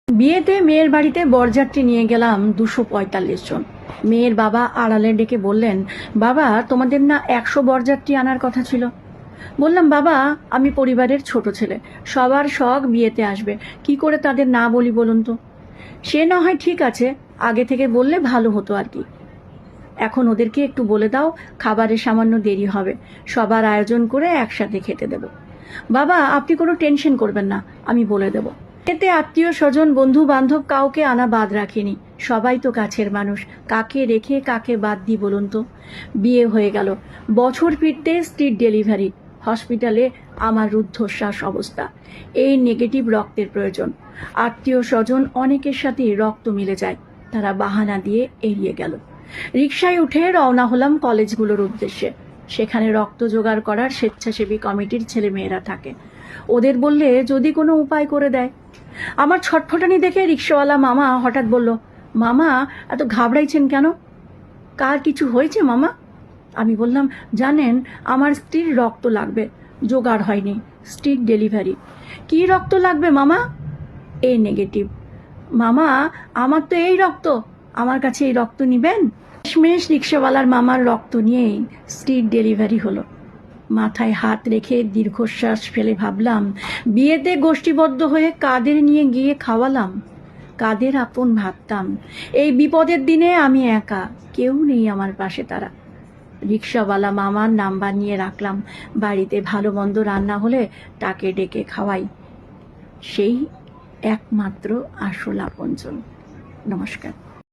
বিয়েতে মেয়ের বাড়িতে বরযাত্রী নিয়ে গেলাম 245 জন। মেয়ের বাবা আড়ালে ডেকে বললেন, বাবা তোমাদের না 100 বরযাত্রী আনার কথা ছিল। বললাম, বাবা আমি পরিবারের ছোট ছেলে, সবার শখ বিয়েতে আসবে, কি করে তাদের না বলি বলুন তো। সে না হয় ঠিক আছে, আগে থেকে বললে ভালো হতো আর কি। এখন ওদেরকে একটু বলে দাও খাবারের সামান্য দেরি হবে, সবার আয়োজন করে একসাথে খেতে দেব। বাবা আপনি কোনো টেনশন করবেন না, আমি বলে দেব। এতে আত্মীয় স্বজন বন্ধু বান্ধব কাউকে আনা বাদ রাখিনি, সবাই তো কাছের মানুষ, কাকে রেখে কাকে বাদ দিই বলুন তো। বিয়ে হয়ে গেল, বছর ফিরতে স্ট্রিট ডেলিভারি, হসপিটালে আমার রুদ্ধশ্বাস অবস্থা। এই নেগেটিভ রক্তের প্রয়োজন। আত্মীয় স্বজন অনেকের সাথেই রক্ত মিলে যায়, তারা বাহানা দিয়ে এড়িয়ে গেল। রিকশায় উঠে রওনা হলাম কলেজগুলোর উদ্দেশ্যে। সেখানে রক্ত জোগাড় করার স্বেচ্ছাসেবী কমিটির ছেলেমেয়েরা থাকে, ওদের বললে যদি কোনো উপায় করে দেয়। আমার ছটফটানি দেখে রিকশাওয়ালা মামা হঠাৎ বলল, মামা এত ঘাবড়াইছেন কেন, কার কিছু হয়েছে মামা? আমি বললাম, জানেন আমার স্ত্রীর রক্ত লাগবে, জোগাড় হয়নি, স্ট্রিট ডেলিভারি। কি রক্ত লাগবে মামা? এ নেগেটিভ। মামা আমার তো এই রক্ত, আমার কাছে এই রক্ত নিবেন? শেষমেশ রিকশাওয়ালার মামার রক্ত নিয়েই স্ট্রিট ডেলিভারি হলো। মাথায় হাত রেখে দীর্ঘশ্বাস ফেলে ভাবলাম, বিয়েতে গোষ্ঠীবদ্ধ হয়ে কাদের নিয়ে গিয়ে খাওয়ালাম, কাদের আপন ভাবতাম। এই বিপদের দিনে আমি একা, কেউ নেই আমার পাশে। তারা রিকশাওয়ালা মামার নাম্বার নিয়ে রাখলাম, বাড়িতে ভালো মন্দ রান্না হলে তাকে ডেকে খাওয়াই। সেই একমাত্র আসল আপনজন। নমস্কার।